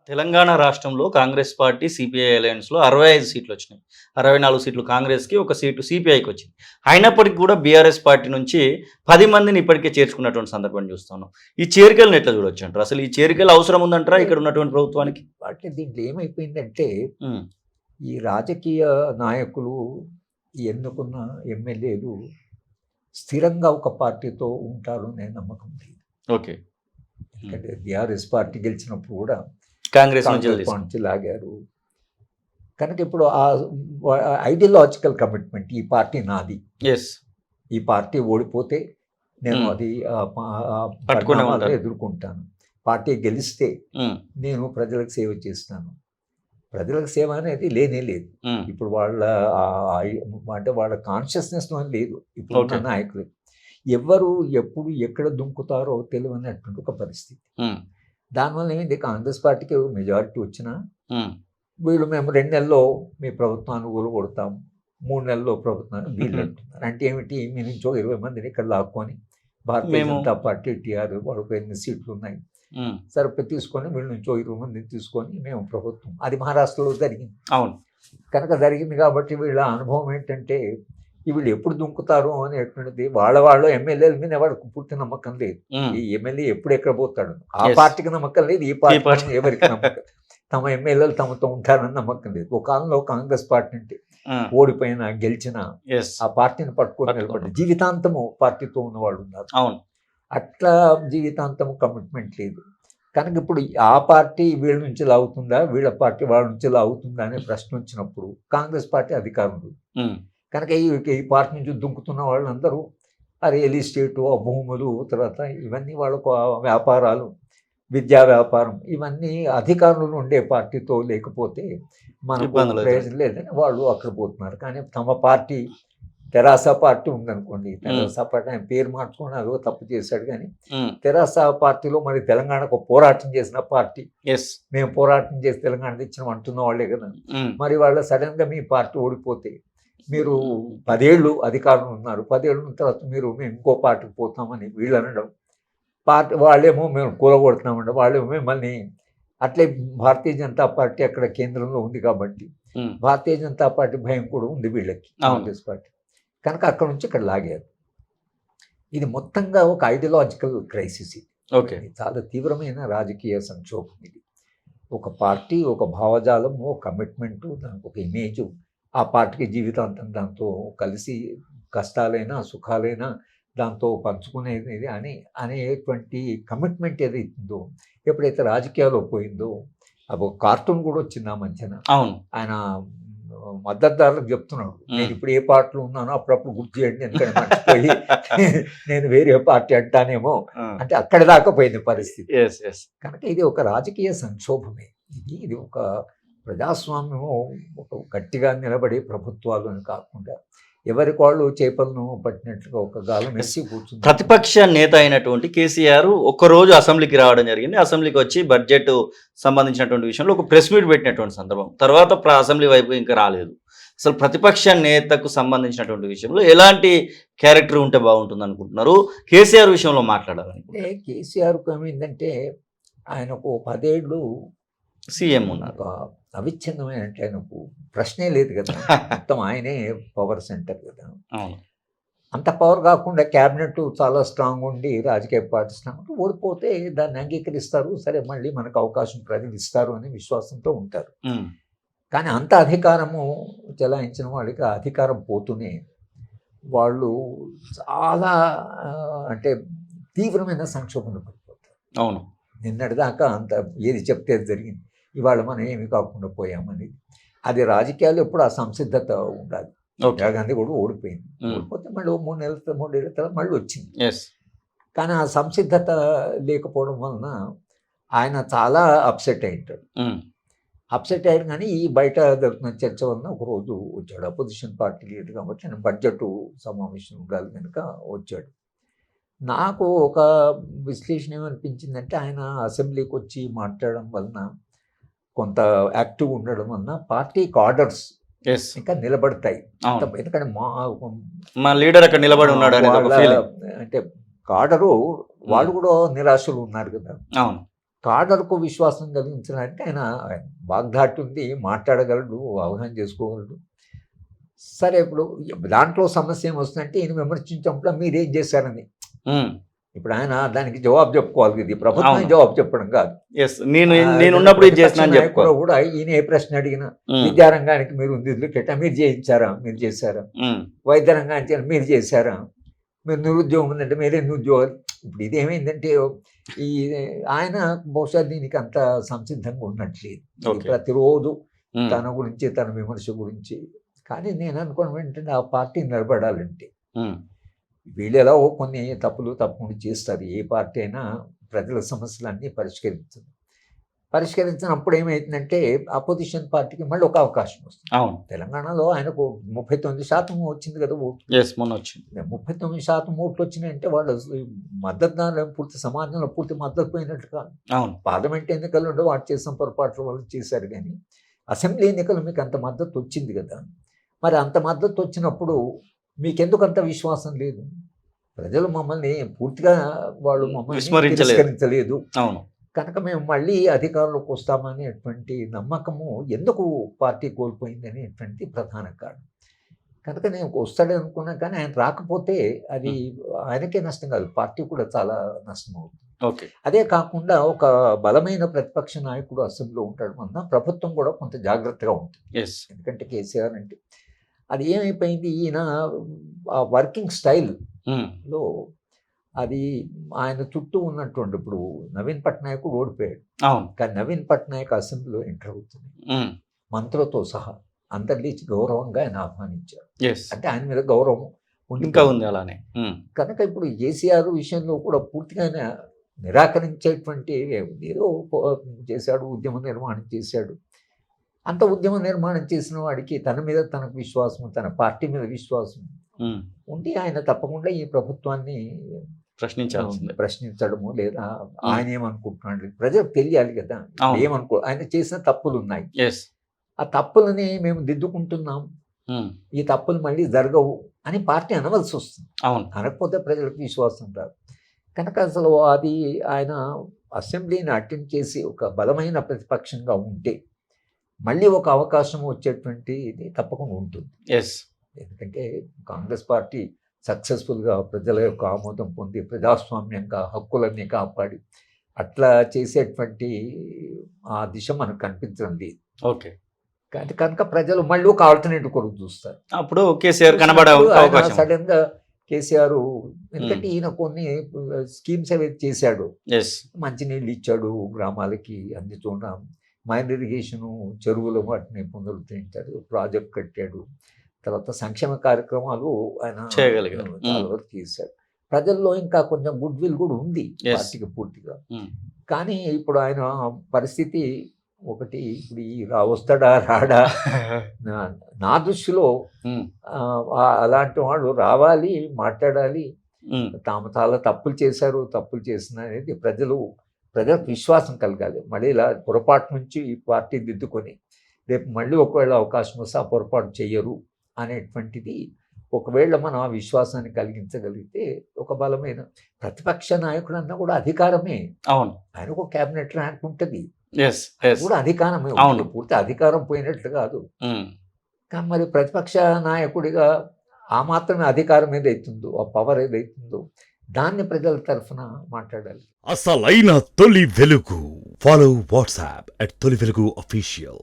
తెలంగాణ రాష్ట్రంలో Congress party CPI అలయన్స్‌లో 65 సీట్లు వచ్చినాయి. 64 సీట్లు కాంగ్రెస్‌కి, ఒక సీటు సిపిఐకి వచ్చింది. అయినప్పటికి కూడా బీఆర్ఎస్ పార్టీ నుంచి 10 మందిని ఇప్పటికే చేర్చుకున్నటువంటి సందర్భాన్ని చూస్తున్నాం. ఈ చేరికలను ఎట్లా చూడొచ్చంటారు? అసలు ఈ చేరికలు అవసరం ఉందంటారా ఇక్కడ ఉన్నటువంటి ప్రభుత్వానికి? అంటే దీంట్లో ఏమైపోయిందంటే, హ్మ్. ఈ రాజకీయ నాయకులు ఎన్నుకున్న ఎమ్మెల్యేలు స్థిరంగా ఒక పార్టీతో ఉంటారు అనే నమ్మకం లేదు. ఓకే. ఎందుకంటే బీఆర్ఎస్ పార్టీ గెలిచినప్పుడు కూడా కాంగ్రెస్ కాంగ్రెస్ నుంచి లాగారు. కనుక ఇప్పుడు ఆ ఐడియాలజికల్ కమిట్మెంట్, ఈ పార్టీ నాది, యెస్. ఈ పార్టీ ఓడిపోతే నేను అది పట్టుకునే పరిణామాలను ఉంటారు. ఎదుర్కొంటాను, పార్టీ గెలిస్తే హ్మ్. నేను ప్రజలకు సేవ చేస్తాను. ప్రజలకు సేవ అనేది లేనే లేదు. హ్మ్. ఇప్పుడు వాళ్ళ అంటే వాళ్ళ కాన్షియస్నెస్ లేదు ఇప్పుడు ఉన్న ఓకే. నాయకులు. ఎవరు ఎప్పుడు ఎక్కడ దుంకుతారో తెలియనటువంటి ఒక పరిస్థితి. హ్మ్. దానివల్ల ఏమైంది, కాంగ్రెస్ పార్టీకి మెజారిటీ వచ్చినా హ్మ్. వీళ్ళు మేము 2 నెలల్లో మీ ప్రభుత్వాన్ని ఊరగొడతాం, 3 నెలల్లో ప్రభుత్వాన్ని వీళ్ళు అంటున్నారు. అంటే ఏమిటి, మీ నుంచి 20 మందిని ఇక్కడ లాక్కొని భారతీయ మేము జనతా పార్టీ టీఆర్ వాళ్ళకు ఎన్ని సీట్లు ఉన్నాయి హ్మ్. సరే తీసుకొని వీళ్ళ నుంచి 20 మందిని తీసుకొని మేము ప్రభుత్వం, అది మహారాష్ట్రలో జరిగింది. అవును. కనుక జరిగింది కాబట్టి వీళ్ళ అనుభవం ఏంటంటే, వీళ్ళు ఎప్పుడు దుంకుతారు అనేటువంటిది వాళ్ళ ఎమ్మెల్యేల మీద వాళ్ళకు పూర్తి నమ్మకం లేదు. హ్మ్. ఈ ఎమ్మెల్యే ఎప్పుడు ఎక్కడ పోతాడు, ఆ Yes. పార్టీకి నమ్మకం లేదు, ఈ పార్టీ. పార్టీ ఎవరికి నమ్మకం, తమ ఎమ్మెల్యేలు తమతో ఉంటారని నమ్మకం లేదు. ఒక కాలంలో కాంగ్రెస్ పార్టీ అంటే హ్మ్. ఓడిపోయినా గెలిచినా యెస్. ఆ పార్టీని పట్టుకొని పట్టుకొని. నిలబడి జీవితాంతము పార్టీతో ఉన్న వాళ్ళు ఉన్నారు. అవును. అట్లా జీవితాంతం కమిట్మెంట్ లేదు. కనుక ఇప్పుడు ఆ పార్టీ వీళ్ళ నుంచి లాగుతుందా, వీళ్ళ పార్టీ వాళ్ళ నుంచి లాగుతుందా అనే ప్రశ్న వచ్చినప్పుడు కాంగ్రెస్ పార్టీ అధికారంలో. హ్మ్. కనుక ఈ పార్టీ నుంచి దుంకుతున్న వాళ్ళందరూ ఆ రియల్ ఎస్టేటు, ఆ భూములు, తర్వాత ఇవన్నీ వాళ్ళకు ఆ వ్యాపారాలు, విద్యా వ్యాపారం, ఇవన్నీ అధికారంలో ఉండే పార్టీతో లేకపోతే మనకు ఇబ్బందులు ప్రయోజనం లేదని వాళ్ళు అక్కడ పోతున్నారు. కానీ తమ పార్టీ తెరాస పార్టీ ఉందనుకోండి, తెరాస పార్టీ ఆయన పేరు మార్చుకొని అదో తప్పు చేశాడు, కానీ హ్మ్. తెరాస పార్టీలో మరి తెలంగాణకు పోరాటం చేసిన పార్టీ, యెస్. మేము పోరాటం చేసి తెలంగాణ తెచ్చినాం అంటున్న వాళ్ళే కదా. హ్మ్. మరి వాళ్ళ సడన్గా మీ పార్టీ ఓడిపోతే మీరు 10 ఏళ్ళు అధికారంలో ఉన్నారు, 10 ఏళ్ళ తర్వాత మేము ఇంకో పార్టీకి పోతామని వీళ్ళు అనడం, పార్టీ వాళ్ళేమో మేము కూలగొడుతున్నామండి, వాళ్ళేమో మిమ్మల్ని అట్లే. భారతీయ జనతా పార్టీ అక్కడ కేంద్రంలో ఉంది కాబట్టి హ్మ్. భారతీయ జనతా పార్టీ భయం కూడా ఉంది వీళ్ళకి, అవును. కాంగ్రెస్ పార్టీ. కనుక అక్కడ నుంచి ఇక్కడ లాగారు. ఇది మొత్తంగా ఒక ఐడియాలజికల్ క్రైసిస్. ఇది ఓకే. ఇది చాలా తీవ్రమైన రాజకీయ సంక్షోభం. ఇది ఒక పార్టీ, ఒక భావజాలం, ఒక కమిట్మెంటు, దానికి ఒక ఇమేజ్, ఆ పార్టీకి జీవితాంతం దాంతో కలిసి కష్టాలైనా సుఖాలైనా దాంతో పంచుకునేది అనేటువంటి కమిట్మెంట్ ఏదైతుందో, ఎప్పుడైతే రాజకీయాల్లో పోయిందో, అది ఒక కార్టూన్ కూడా వచ్చింది ఆ మధ్యన. అవును. ఆయన మద్దతుదారులకు చెప్తున్నాడు, నేను ఇప్పుడు ఏ పార్టీలో ఉన్నానో అప్పుడప్పుడు గుర్తు చేయండి, ఎందుకంటే మర్చిపోయి నేను వేరే పార్టీ అంటానేమో, అంటే అక్కడి దాకా పోయింది పరిస్థితి. యెస్. యెస్. కనుక ఇది ఒక రాజకీయ సంక్షోభమే. ఇది ఒక ప్రజాస్వామ్యము, ఒక గట్టిగా నిలబడే ప్రభుత్వాలు అని కాకుండా ఎవరికి వాళ్ళు చేపలను పట్టినట్లుగా ఒక గాలం వేసి కూర్చుంది. ప్రతిపక్ష నేత అయినటువంటి కేసీఆర్ ఒక్కరోజు అసెంబ్లీకి రావడం జరిగింది. అసెంబ్లీకి వచ్చి బడ్జెట్ సంబంధించినటువంటి విషయంలో ఒక ప్రెస్ మీట్ పెట్టినటువంటి సందర్భం. తర్వాత అసెంబ్లీ వైపు ఇంకా రాలేదు. అసలు ప్రతిపక్ష నేతకు సంబంధించినటువంటి విషయంలో ఎలాంటి క్యారెక్టర్ ఉంటే బాగుంటుంది అనుకుంటున్నారు? కేసీఆర్ విషయంలో మాట్లాడాలని అంటే కేసీఆర్కు ఏమైందంటే, ఆయనకు 10 ఏళ్ళు సీఎం ఉన్నారు. ఒక అవిచ్ఛిన్నమైన, అంటే ఆయనకు ప్రశ్నే లేదు కదా, మొత్తం ఆయనే పవర్ సెంటర్ కదా. అవును. అంత పవర్ కాకుండా క్యాబినెట్ చాలా స్ట్రాంగ్ ఉండి రాజకీయ పార్టీ స్ట్రాంగ్ ఓడిపోతే దాన్ని అంగీకరిస్తారు, సరే మళ్ళీ మనకు అవకాశం ప్రజలు ఇస్తారు అనే విశ్వాసంతో ఉంటారు. హ్మ్. కానీ అంత అధికారము చెలాయించిన వాళ్ళకి ఆ అధికారం పోతూనే వాళ్ళు చాలా అంటే తీవ్రమైన సంక్షోభంలో పడిపోతారు. అవును. నిన్నటిదాకా అంత ఏది చెప్తే అది జరిగింది, ఇవాళ మనం ఏమి కాకుండా పోయామని. అది రాజకీయాల్లో ఎప్పుడు ఆ సంసిద్ధత ఉండాలి. ఓకే. ఇందిరా గాంధీ కూడా ఓడిపోయింది, Hmm. ఓడిపోతే మళ్ళీ 3 ఏళ్ళ తర్వాత మళ్ళీ వచ్చింది. యెస్. కానీ ఆ సంసిద్ధత లేకపోవడం వలన ఆయన చాలా అప్సెట్ అయ్యాడు. హ్మ్. అప్సెట్ అయ్యాడు, కానీ ఈ బయట జరుగుతున్న చర్చ వలన ఒకరోజు వచ్చాడు. అపోజిషన్ పార్టీ లీడర్ కాబట్టి ఆయన బడ్జెట్ సమావేశం ఉండాలి కనుక వచ్చాడు. నాకు ఒక విశ్లేషణ ఏమనిపించిందంటే, ఆయన అసెంబ్లీకి వచ్చి మాట్లాడడం వలన, కొంత యాక్టివ్ ఉండడం వలన పార్టీ కార్డర్స్ యెస్. ఇంకా నిలబడతాయి. అవును. ఎందుకంటే మా లీడర్ అక్కడ నిలబడి ఉన్నాడు అనేది ఒక వాళ్ళ ఫీలింగ్. అంటే కార్డరు వాళ్ళు కూడా నిరాశలు ఉన్నారు కదా. అవును. కాడర్కు విశ్వాసం కలిగించడానికి ఆయన వాగ్దాటి ఉంది, మాట్లాడగలడు, అవగాహన చేసుకోగలడు. సరే ఇప్పుడు దాంట్లో సమస్య ఏమొస్తుందంటే ఈయన విమర్శించినప్పుడు మీరేం చేశారని. ఉమ్, ఇప్పుడు ఆయన దానికి జవాబు చెప్పుకోవాలి, ఇది ప్రభుత్వం అవును. జవాబు చెప్పడం కాదు. yes, నేనున్నప్పుడు ఇది చేసిన అని నాయకుడు చెప్పుకోవాలి. కూడా ఈయన ఏ ప్రశ్న అడిగినా ఉమ్, విద్యారంగానికి మీరు నిధులు కేటా, మీరు చేయించారా, మీరు చేశారా, ఉమ్, వైద్య రంగానికి మీరు చేశారా, మీరు నిరుద్యోగం ఉందంటే మీరే నిరుద్యోగాలు. ఇప్పుడు ఇదేమైందంటే ఈ ఆయన బహుశా దీనికి అంత సంసిద్ధంగా ఉన్నట్లేదు. ఇది Okay. ప్రతిరోజు ఉమ్, తన గురించి, తన విమర్శ గురించి. కానీ నేను అనుకోవడం ఏంటంటే ఆ పార్టీ నిలబడాలంటే ఉమ్, వీళ్ళు ఎలా కొన్ని తప్పులు తప్పకుండా చేస్తారు. ఏ పార్టీ అయినా ప్రజల సమస్యలన్నీ పరిష్కరించినప్పుడు ఏమైందంటే అపోజిషన్ పార్టీకి మళ్ళీ ఒక అవకాశం వస్తుంది. అవును. తెలంగాణలో ఆయనకు 39% వచ్చింది కదా ఓటు. ఎస్, మొన్న వచ్చింది. 39% ఓట్లు వచ్చినాయంటే వాళ్ళు మద్దతుదారులు పూర్తి సమాజంలో పూర్తి మద్దతు పోయినట్టు కాదు. అవును. పార్లమెంట్ ఎన్నికలు ఉండే వాటి చేసిన పొరపాట్లు వాళ్ళు చేశారు, కానీ అసెంబ్లీ ఎన్నికలు మీకు అంత మద్దతు వచ్చింది కదా. మరి అంత మద్దతు వచ్చినప్పుడు మీకెందుకు అంత విశ్వాసం లేదు? ప్రజలు మమ్మల్ని పూర్తిగా వాళ్ళు మమ్మల్ని విస్మరించలేదు. తిరస్కరించలేదు అవును. కనుక మేము మళ్ళీ అధికారంలోకి వస్తామనేటువంటి నమ్మకము ఎందుకు పార్టీ కోల్పోయింది అనేటువంటి ప్రధాన కారణం. కనుక నేను వస్తాడని అనుకున్నా, కానీ ఆయన రాకపోతే అది ఆయనకే నష్టం కాదు, పార్టీ కూడా చాలా నష్టం అవుతుంది. ఓకే. అదే కాకుండా ఒక బలమైన ప్రతిపక్ష నాయకుడు అసెంబ్లీలో ఉంటాడు వలన ప్రభుత్వం కూడా కొంత జాగ్రత్తగా ఉంటుంది. ఎస్. ఎందుకంటే కేసీఆర్ అంటే అది ఏమైపోయింది, ఈయన ఆ వర్కింగ్ స్టైల్లో అది ఆయన చుట్టూ ఉన్నటువంటి, ఇప్పుడు నవీన్ పట్నాయక్ ఓడిపోయాడు, అవును. కానీ నవీన్ పట్నాయక్ అసెంబ్లీలో ఎంటర్ అవుతుంది ఉమ్, మంత్రులతో సహా అందరినీ గౌరవంగా ఆయన ఆహ్వానించారు. ఎస్. అంటే ఆయన మీద గౌరవం ఇంకా ఉంది అలానే. ఉమ్, కనుక ఇప్పుడు కేసీఆర్ విషయంలో కూడా పూర్తిగా ఆయన నిరాకరించేటువంటి ఏదో చేశాడు, ఉద్యమ నిర్మాణం చేశాడు. అంత ఉద్యమ నిర్మాణం చేసిన వాడికి తన మీద తనకు విశ్వాసం, తన పార్టీ మీద విశ్వాసం ఉమ్, ఉండి ఆయన తప్పకుండా ఈ ప్రభుత్వాన్ని ప్రశ్నించాల్సిందే. ప్రశ్నించడము, లేదా ఆయన ఏమనుకుంటున్నాడు ప్రజలకు తెలియాలి కదా. అవును. ఏమనుకో ఆయన చేసిన తప్పులు ఉన్నాయి, ఎస్. ఆ తప్పులని మేము దిద్దుకుంటున్నాం, ఉమ్, ఈ తప్పులు మళ్ళీ జరగవు అని పార్టీ అనవలసి వస్తుంది. అవును. అనకపోతే ప్రజలకు విశ్వాసం రాదు. కనుక అసలు అది ఆయన అసెంబ్లీని అటెండ్ చేసి ఒక బలమైన ప్రతిపక్షంగా ఉంటే మళ్ళీ ఒక అవకాశం వచ్చేటువంటిది తప్పకుండా ఉంటుంది. ఎస్. ఎందుకంటే కాంగ్రెస్ పార్టీ సక్సెస్ఫుల్గా ప్రజల యొక్క ఆమోదం పొంది ప్రజాస్వామ్యంగా హక్కులన్నీ కాపాడి అట్లా చేసేటువంటి ఆ దిశ మనకు కనిపించడం లేదు. ఓకే. కనుక ప్రజలు మళ్ళీ ఒక ఆల్టర్నేటివ్ కొరకు చూస్తారు. అప్పుడు కేసీఆర్ కనబడే అవకాశం. సడన్ గా కేసీఆర్, ఎందుకంటే ఈయన కొన్ని స్కీమ్స్ అవి చేశాడు, ఎస్. మంచినీళ్ళు ఇచ్చాడు గ్రామాలకి, అన్ని చోట మైన్ ఇరిగేషను, చెరువులు వాటిని పునరుద్ధరించాడు, ప్రాజెక్ట్ కట్టాడు, తర్వాత సంక్షేమ కార్యక్రమాలు ఆయన చేయగలిగాడు. చాలా వరకు చేశాడు. ప్రజల్లో ఇంకా కొంచెం గుడ్ విల్ కూడా ఉంది పార్టీకి పూర్తిగా. కానీ ఇప్పుడు ఆయన పరిస్థితి ఒకటి, ఇప్పుడు ఈ వస్తాడా రాడా, నా దృష్టిలో అలాంటి వాళ్ళు రావాలి, మాట్లాడాలి, తాము చాలా తప్పులు చేశారు, తప్పులు చేసిన అనేది ప్రజలకు విశ్వాసం కలగాలి. మళ్ళీ ఇలా పొరపాటు నుంచి ఈ పార్టీ దిద్దుకొని రేపు మళ్ళీ ఒకవేళ అవకాశం వస్తే ఆ పొరపాటు చెయ్యరు అనేటువంటిది ఒకవేళ మనం ఆ విశ్వాసాన్ని కలిగించగలిగితే ఒక బలమైన ప్రతిపక్ష నాయకుడు అన్నా కూడా అధికారమే. అవును. ఆయనకు క్యాబినెట్ ర్యాంక్ ఉంటుంది, కూడా అధికారమే, పూర్తి అధికారం పోయినట్లు కాదు. కానీ మరి ప్రతిపక్ష నాయకుడిగా ఆ మాత్రమే అధికారం ఏదైతుందో, ఆ పవర్ ఏదైతుందో దాన్ని ప్రజల తరఫున మాట్లాడాలి. అసలైన తొలి వెలుగు. ఫాలో వాట్సాప్ @తొలి వెలుగు official.